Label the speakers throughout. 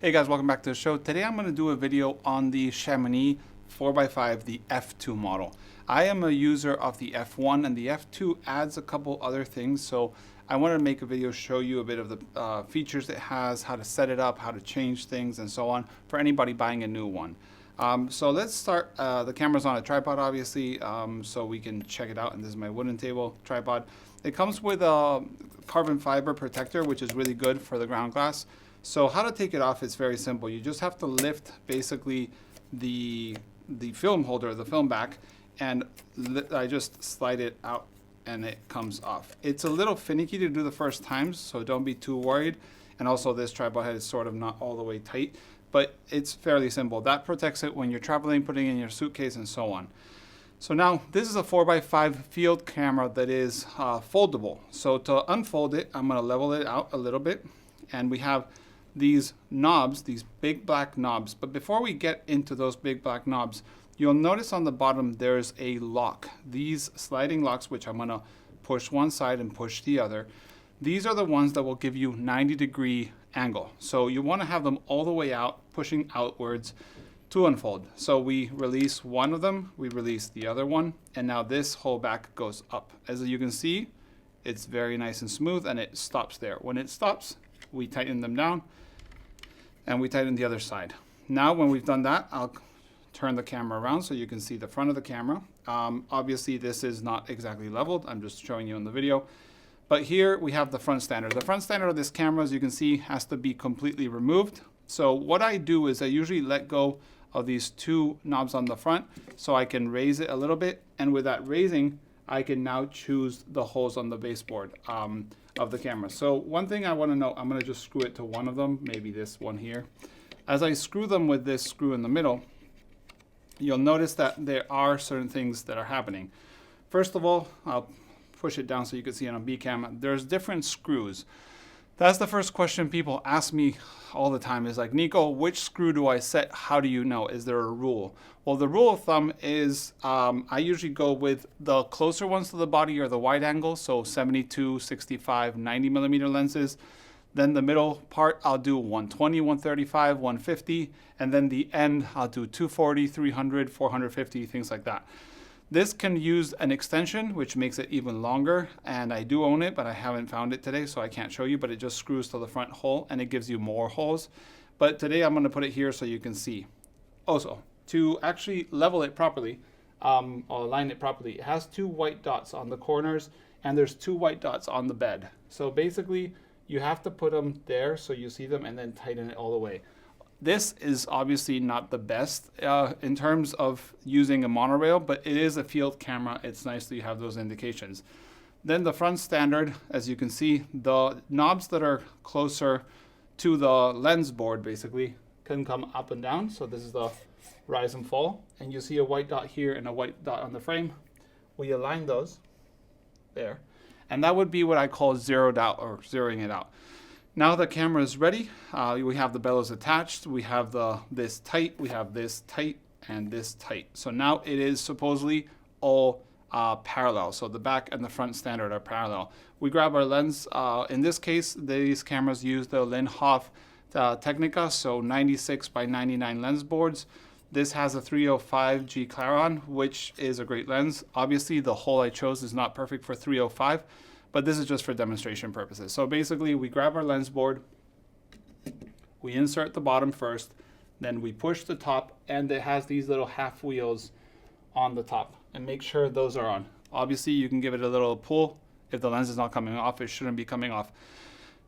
Speaker 1: Hey guys, welcome back to the show. Today I'm going to do a video on the Chamonix 4x5, the F2 model. I am a user of the F1 and the F2 adds a couple other things, so I wanted to make a video show you a bit of the features it has, how to set it up, how to change things and so on for anybody buying a new one. So let's start. The camera's on a tripod obviously, so we can check it out, and this is my wooden table tripod. It comes with a carbon fiber protector, which is really good for the ground glass. So how to take it off is very simple. You just have to lift basically the film holder, the film back, and I just slide it out and it comes off. It's a little finicky to do the first times, so don't be too worried. And also this tripod head is sort of not all the way tight, but it's fairly simple. That protects it when you're traveling, putting it in your suitcase and so on. So now this is a 4x5 field camera that is foldable. So to unfold it, I'm going to level it out a little bit, and we have these knobs, these big black knobs. But before we get into those big black knobs, you'll notice on the bottom there's a lock. These sliding locks, which I'm gonna push one side and push the other, these are the ones that will give you 90-degree angle. So you wanna have them all the way out, pushing outwards to unfold. So we release one of them, we release the other one, and now this whole back goes up. As you can see, it's very nice and smooth, and it stops there. When it stops, we tighten them down, and we tighten the other side. Now when we've done that, I'll turn the camera around so you can see the front of the camera. Obviously this is not exactly leveled, I'm just showing you in the video. But here we have the front standard. The front standard of this camera, as you can see, has to be completely removed. So what I do is I usually let go of these two knobs on the front so I can raise it a little bit, and with that raising, I can now choose the holes on the baseboard of the camera. So one thing I want to know, I'm going to just screw it to one of them, maybe this one here. As I screw them with this screw in the middle, you'll notice that there are certain things that are happening. First of all, I'll push it down so you can see it on B cam. There's different screws. That's the first question people ask me all the time, is like, Nico, which screw do I set? How do you know? Is there a rule? Well, the rule of thumb is I usually go with the closer ones to the body or the wide angle, so 72, 65, 90 millimeter lenses. Then the middle part, I'll do 120, 135, 150, and then the end, I'll do 240, 300, 450, things like that. This can use an extension, which makes it even longer, and I do own it, but I haven't found it today, so I can't show you, but it just screws to the front hole, and it gives you more holes. But today I'm gonna put it here so you can see. Also, to actually level it properly, or align it properly, it has two white dots on the corners, and there's two white dots on the bed. So basically, you have to put them there so you see them, and then tighten it all the way. This is obviously not the best in terms of using a monorail, but it is a field camera. It's nice that you have those indications. Then the front standard, as you can see, the knobs that are closer to the lens board basically can come up and down. So this is the rise and fall, and you see a white dot here and a white dot on the frame. We align those there, and that would be what I call zeroed out, or zeroing it out. Now the camera is ready. We have the bellows attached. We have this tight, we have this tight, and this tight. So now it is supposedly all parallel. So the back and the front standard are parallel. We grab our lens. In this case, these cameras use the Linhof Technica, so 96 by 99 lens boards. This has a 305 G Claron, which is a great lens. Obviously, the hole I chose is not perfect for 305. But this is just for demonstration purposes. So basically, we grab our lens board, we insert the bottom first, then we push the top, and it has these little half wheels on the top, and make sure those are on. Obviously, you can give it a little pull. If the lens is not coming off, it shouldn't be coming off.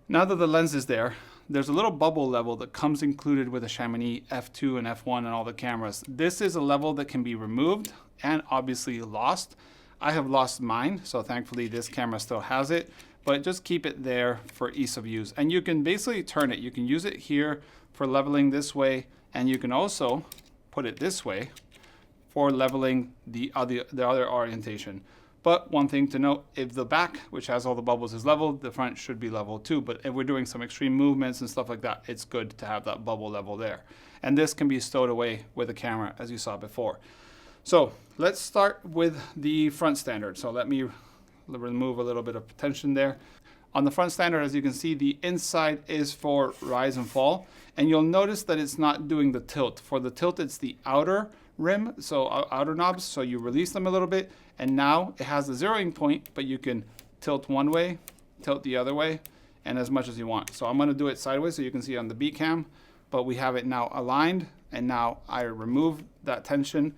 Speaker 1: Now that the lens is there, there's a little bubble level that comes included with a Chamonix F2 and F1 and all the cameras. This is a level that can be removed and obviously lost. I have lost mine, so thankfully this camera still has it, but just keep it there for ease of use. And you can basically turn it. You can use it here for leveling this way, and you can also put it this way for leveling the other orientation. But one thing to note, if the back, which has all the bubbles, is leveled, the front should be leveled too. But if we're doing some extreme movements and stuff like that, it's good to have that bubble level there. And this can be stowed away with the camera, as you saw before. So let's start with the front standard. So let me remove a little bit of tension there. On the front standard, as you can see, the inside is for rise and fall. and you'll notice that it's not doing the tilt. For the tilt, it's the outer rim, so outer knobs, so you release them a little bit, and now it has the zeroing point, but you can tilt one way, tilt the other way, and as much as you want. So I'm going to do it sideways so you can see on the B cam, but we have it now aligned, and now I remove that tension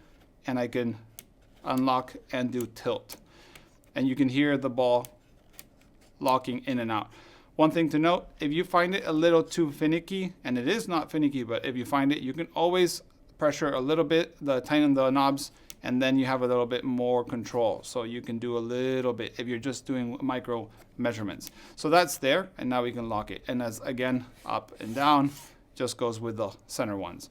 Speaker 1: and I can unlock and do tilt. And you can hear the ball locking in and out. One thing to note, if you find it a little too finicky, and it is not finicky, but if you find it, you can always pressure a little bit, tighten the knobs, and then you have a little bit more control. So you can do a little bit if you're just doing micro measurements. So that's there, and now we can lock it. And as again, up and down, just goes with the center ones.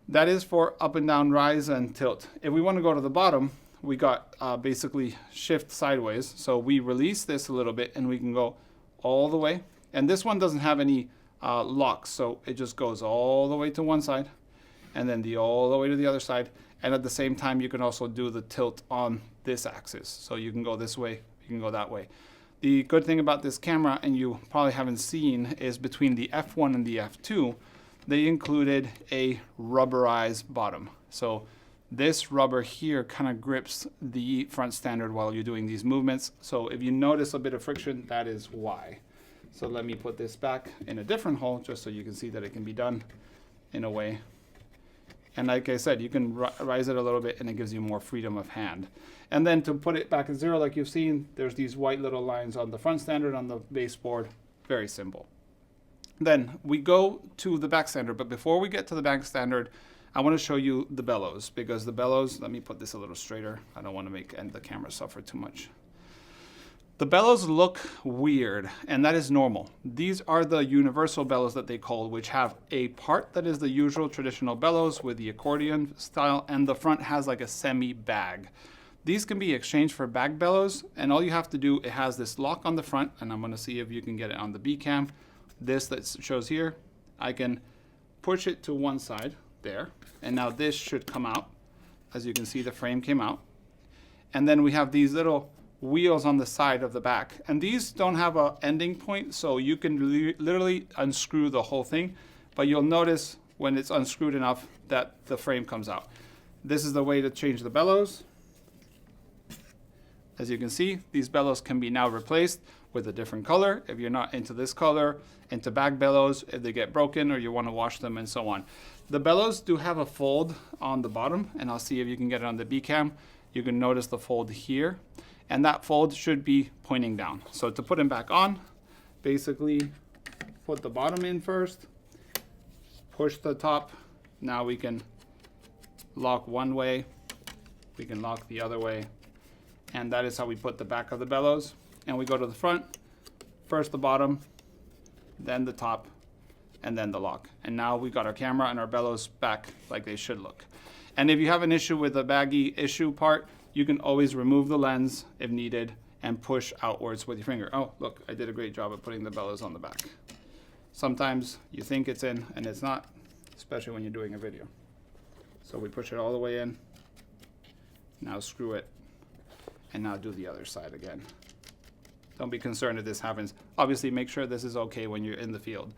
Speaker 1: That is for up and down, rise and tilt. If we want to go to the bottom, we got basically shift sideways. So we release this a little bit and we can go all the way. And this one doesn't have any locks, so it just goes all the way to one side and then all the way to the other side. And at the same time, you can also do the tilt on this axis. So you can go this way, you can go that way. The good thing about this camera, and you probably haven't seen, is between the F1 and the F2, they included a rubberized bottom. So this rubber here kind of grips the front standard while you're doing these movements. So if you notice a bit of friction, that is why. So let me put this back in a different hole just so you can see that it can be done in a way. And like I said, you can rise it a little bit and it gives you more freedom of hand. And then to put it back at zero, like you've seen, there's these white little lines on the front standard on the baseboard. Very simple. Then we go to the back standard, but before we get to the back standard, I want to show you the bellows, because the bellows, let me put this a little straighter. I don't want to make the camera suffer too much. The bellows look weird, and that is normal. These are the universal bellows that they call, which have a part that is the usual traditional bellows with the accordion style, and the front has like a semi bag. These can be exchanged for bag bellows, and all you have to do, it has this lock on the front, and I'm going to see if you can get it on the B cam. This that shows here, I can push it to one side there, and now this should come out. As you can see, the frame came out. And then we have these little wheels on the side of the back, and these don't have an ending point, so you can literally unscrew the whole thing, but you'll notice when it's unscrewed enough that the frame comes out. This is the way to change the bellows. As you can see, these bellows can be now replaced with a different color if you're not into this color, into bag bellows if they get broken or you want to wash them, and so on. The bellows do have a fold on the bottom, and I'll see if you can get it on the B cam. You can notice the fold here, and that fold should be pointing down. So to put them back on, basically put the bottom in first, push the top. Now we can lock one way, we can lock the other way, and that is how we put the back of the bellows. And we go to the front, first the bottom, then the top, and then the lock. And now we got our camera and our bellows back like they should look. And if you have an issue with the baggy issue part, you can always remove the lens if needed and push outwards with your finger. Oh, look, I did a great job of putting the bellows on the back. Sometimes you think it's in and it's not, especially when you're doing a video. So we push it all the way in. Now screw it, and now do the other side again. Don't be concerned if this happens. Obviously, make sure this is okay when you're in the field.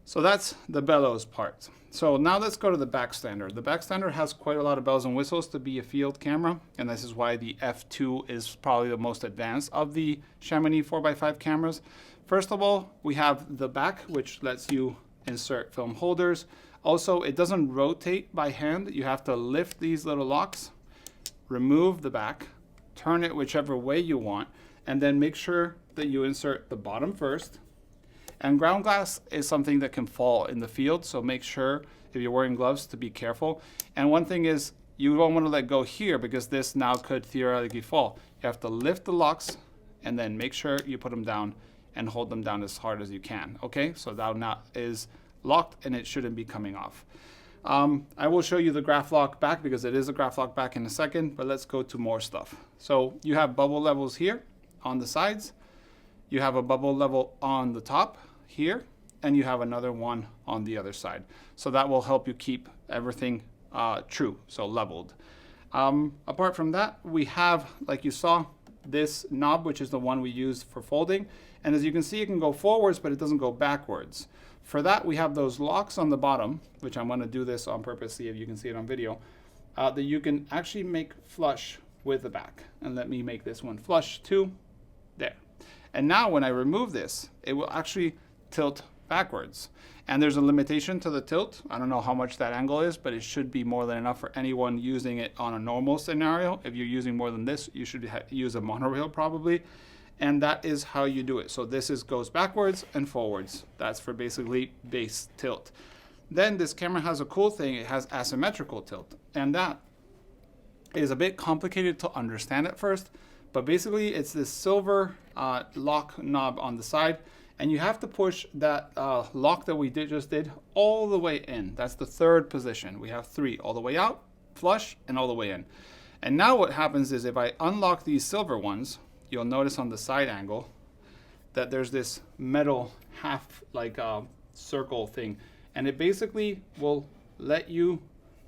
Speaker 1: So that's the bellows part. So now let's go to the back standard. The back standard has quite a lot of bells and whistles to be a field camera, and this is why the F2 is probably the most advanced of the Chamonix 4x5 cameras. First of all, we have the back, which lets you insert film holders. Also, it doesn't rotate by hand. You have to lift these little locks, remove the back, turn it whichever way you want, and then make sure that you insert the bottom first. And ground glass is something that can fall in the field, so make sure if you're wearing gloves to be careful. And one thing is, you don't want to let go here because this now could theoretically fall. You have to lift the locks and then make sure you put them down and hold them down as hard as you can. Okay, so that now is locked and it shouldn't be coming off. I will show you the graph lock back because it is a graph lock back in a second, but let's go to more stuff. So you have bubble levels here on the sides. You have a bubble level on the top here, and you have another one on the other side. So that will help you keep everything true, so leveled. Apart from that, we have, like you saw, this knob, which is the one we use for folding. And as you can see, it can go forwards, but it doesn't go backwards. For that, we have those locks on the bottom, which I'm going to do this on purpose, see if you can see it on video, that you can actually make flush with the back. And let me make this one flush too. There. And now when I remove this, it will actually tilt backwards. And there's a limitation to the tilt. I don't know how much that angle is, but it should be more than enough for anyone using it on a normal scenario. If you're using more than this, you should use a monorail probably. And that is how you do it. So this goes backwards and forwards. That's for basically base tilt. Then this camera has a cool thing. It has asymmetrical tilt. And that is a bit complicated to understand at first. But basically it's this silver lock knob on the side. And you have to push that lock that we just did all the way in. That's the third position. We have 3, all the way out, flush, and all the way in. And now what happens is if I unlock these silver ones, you'll notice on the side angle that there's this metal half like circle thing. And it basically will let you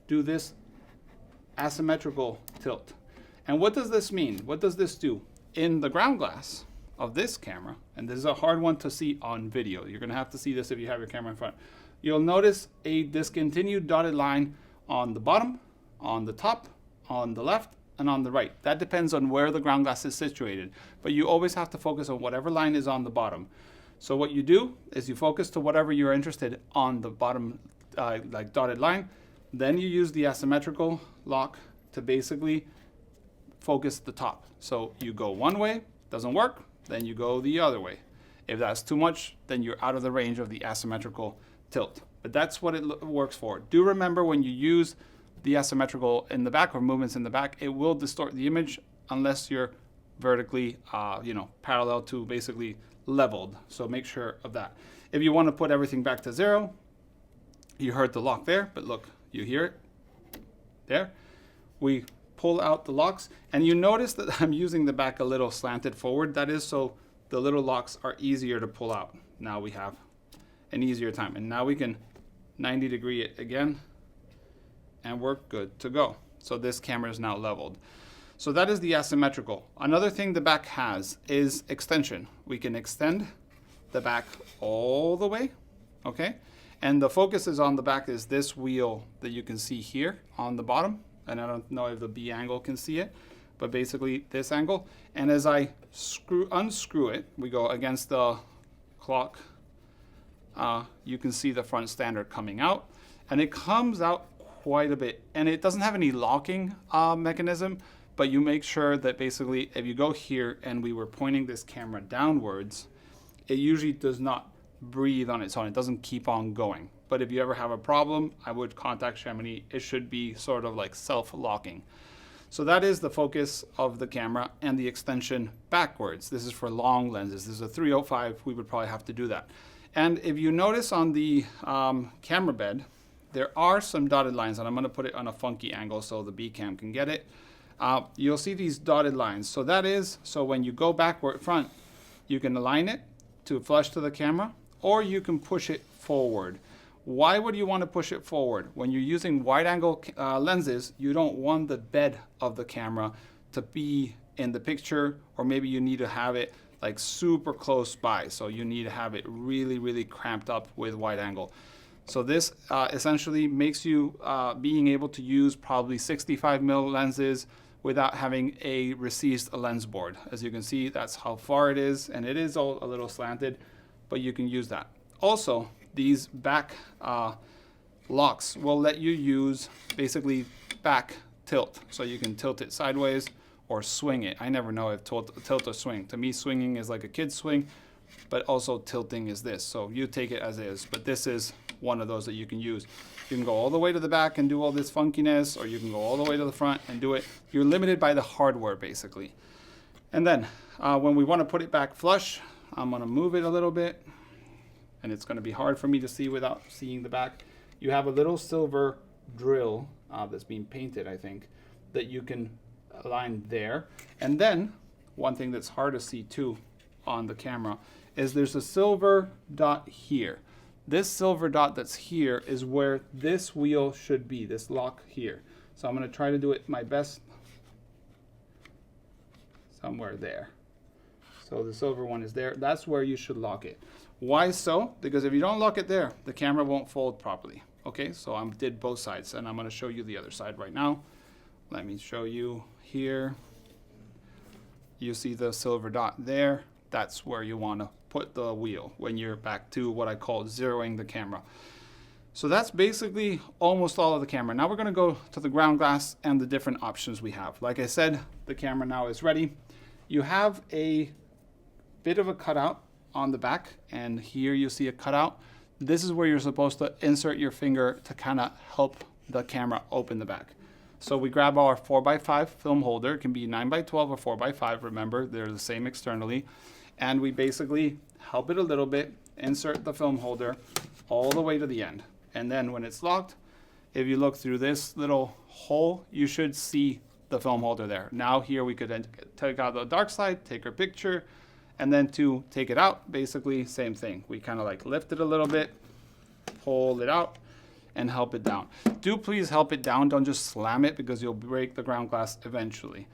Speaker 1: do this asymmetrical tilt. And what does this mean? What does this do? In the ground glass of this camera, and this is a hard one to see on video. You're gonna have to see this if you have your camera in front. You'll notice a discontinued dotted line on the bottom, on the top, on the left, and on the right. That depends on where the ground glass is situated, but you always have to focus on whatever line is on the bottom. So what you do is you focus to whatever you're interested on the bottom like dotted line, then you use the asymmetrical lock to basically focus the top. So you go one way, doesn't work, then you go the other way. If that's too much, then you're out of the range of the asymmetrical tilt. But that's what it works for. Do remember when you use the asymmetrical in the back or movements in the back, it will distort the image unless you're vertically, parallel to basically leveled. So make sure of that. If you want to put everything back to 0, you heard the lock there, but look, you hear it there. We pull out the locks, and you notice that I'm using the back a little slanted forward. That is so the little locks are easier to pull out. Now we have an easier time, and now we can 90 degree it again, and we're good to go. So this camera is now leveled. So that is the asymmetrical. Another thing the back has is extension. We can extend the back all the way, okay? And the focus is on the back is this wheel that you can see here on the bottom. And I don't know if the B angle can see it, but basically this angle. And as I unscrew it, we go against the clock, you can see the front standard coming out, and it comes out quite a bit. And it doesn't have any locking mechanism, but you make sure that basically if you go here and we were pointing this camera downwards, it usually does not breathe on its own. It doesn't keep on going. But if you ever have a problem, I would contact Chamonix. It should be sort of like self-locking. So that is the focus of the camera and the extension backwards. This is for long lenses. This is a 305. We would probably have to do that. And if you notice on the camera bed, there are some dotted lines, and I'm going to put it on a funky angle so the B cam can get it. You'll see these dotted lines. So that is, so when you go backward front, you can align it to flush to the camera, or you can push it forward. Why would you want to push it forward? When you're using wide angle lenses, you don't want the bed of the camera to be in the picture, or maybe you need to have it like super close by. So you need to have it really, really cramped up with wide angle. So this essentially makes you being able to use probably 65mm lenses without having a recessed lens board. As you can see, that's how far it is, and it is all a little slanted, but you can use that. Also, these back locks will let you use basically back tilt. So you can tilt it sideways or swing it. I never know if tilt or swing. To me, swinging is like a kid's swing, but also tilting is this. So you take it as is, but this is one of those that you can use. You can go all the way to the back and do all this funkiness, or you can go all the way to the front and do it. You're limited by the hardware, basically. And then when we want to put it back flush, I'm going to move it a little bit, and it's going to be hard for me to see without seeing the back. You have a little silver drill that's being painted, I think, that you can align there. And then one thing that's hard to see too on the camera is there's a silver dot here. This silver dot that's here is where this wheel should be, this lock here. So I'm going to try to do it my best somewhere there. So the silver one is there. That's where you should lock it. Why so? Because if you don't lock it there, the camera won't fold properly. Okay, so I did both sides, and I'm going to show you the other side right now. Let me show you here. You see the silver dot there. That's where you want to put the wheel when you're back to what I call zeroing the camera. So that's basically almost all of the camera. Now we're going to go to the ground glass and the different options we have. Like I said, the camera now is ready. You have a bit of a cutout on the back, and here you see a cutout. This is where you're supposed to insert your finger to kind of help the camera open the back. So we grab our 4x5 film holder. It can be 9x12 or 4x5. Remember, they're the same externally. And we basically help it a little bit, insert the film holder all the way to the end. And then when it's locked, if you look through this little hole, you should see the film holder there. Now here we could then take out the dark side, take our picture, and then to take it out, basically same thing. We kind of like lift it a little bit, pull it out, and help it down. Do please help it down. Don't just slam it because you'll break the ground glass eventually.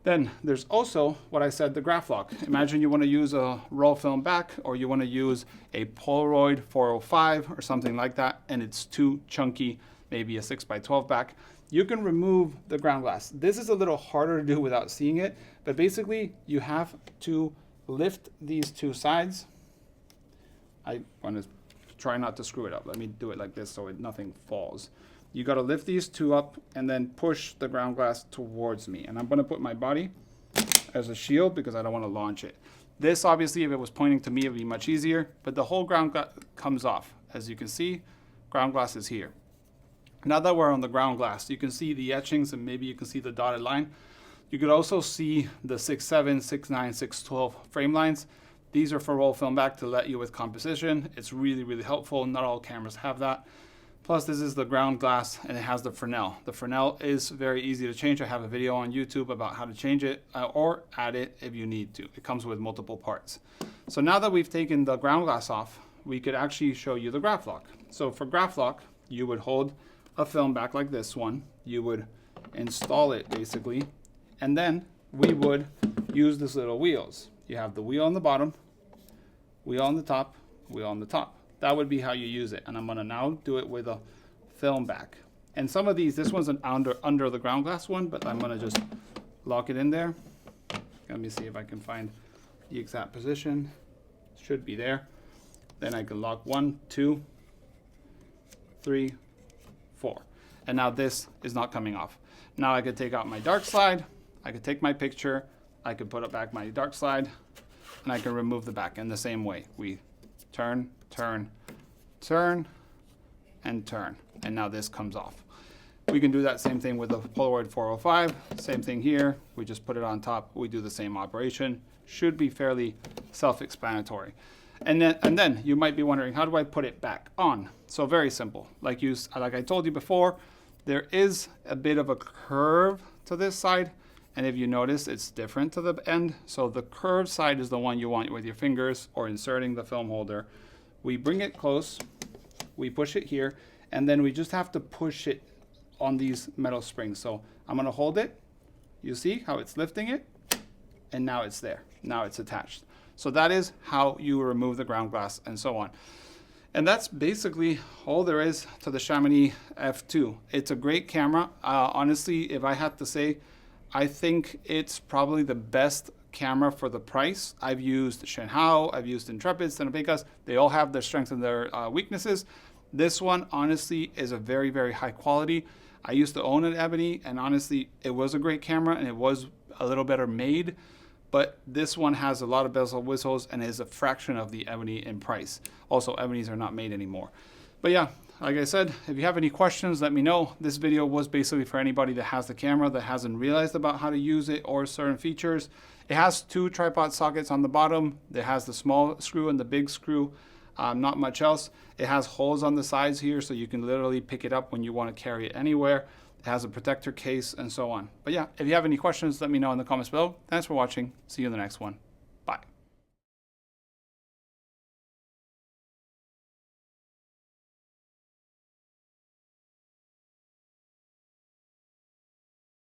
Speaker 1: Then there's also what I said, the graph lock. Imagine you want to use a roll film back, or you want to use a Polaroid 405 or something like that, and it's too chunky, maybe a 6x12 back. You can remove the ground glass. This is a little harder to do without seeing it, but basically you have to lift these two sides. I want to try not to screw it up. Let me do it like this so nothing falls. You got to lift these two up and then push the ground glass towards me. And I'm going to put my body as a shield because I don't want to launch it. This, obviously, if it was pointing to me, it would be much easier, but the whole ground glass comes off. As you can see, ground glass is here. Now that we're on the ground glass, you can see the etchings and maybe you can see the dotted line. You could also see the 6.7, 6.9, 6.12 frame lines. These are for roll film back to let you with composition. It's really, really helpful. Not all cameras have that. Plus, this is the ground glass, and it has the Fresnel. The Fresnel is very easy to change. I have a video on YouTube about how to change it or add it if you need to. It comes with multiple parts. So now that we've taken the ground glass off, we could actually show you the graph lock. So for graph lock, you would hold a film back like this one. You would install it basically, and then we would use these little wheels. You have the wheel on the bottom, wheel on the top, wheel on the top. That would be how you use it. And I'm gonna now do it with a film back. And some of these, this one's an under the ground glass one, but I'm gonna just lock it in there. Let me see if I can find the exact position. Should be there. Then I can lock 1, 2, 3, 4. And now this is not coming off. Now I could take out my dark slide, I could take my picture, I could put it back my dark slide, and I can remove the back in the same way. We turn, turn, turn, and turn. And now this comes off. We can do that same thing with the Polaroid 405. Same thing here. We just put it on top. We do the same operation. Should be fairly self-explanatory. And then you might be wondering, how do I put it back on? So very simple. Like I told you before, there is a bit of a curve to this side. And if you notice, it's different to the end. So the curved side is the one you want with your fingers or inserting the film holder. We bring it close, we push it here, and then we just have to push it on these metal springs. So I'm gonna hold it. You see how it's lifting it? And now it's there. Now it's attached. So that is how you remove the ground glass and so on. And that's basically all there is to the Chamonix F2. It's a great camera. Honestly, if I had to say, I think it's probably the best camera for the price. I've used Shenhao, I've used Intrepid, Cinepicas. They all have their strengths and their weaknesses. This one, honestly, is a very, very high quality. I used to own an Ebony, and honestly, it was a great camera, and it was a little better made. But this one has a lot of bells and whistles and is a fraction of the Ebony in price. Also, Ebonies are not made anymore. But yeah, like I said, if you have any questions, let me know. This video was basically for anybody that has the camera that hasn't realized about how to use it or certain features. It has 2 tripod sockets on the bottom. It has the small screw and the big screw. Not much else. It has holes on the sides here, so you can literally pick it up when you want to carry it anywhere. It has a protector case and so on. But yeah, if you have any questions, let me know in the comments below. Thanks for watching. See you in the next one.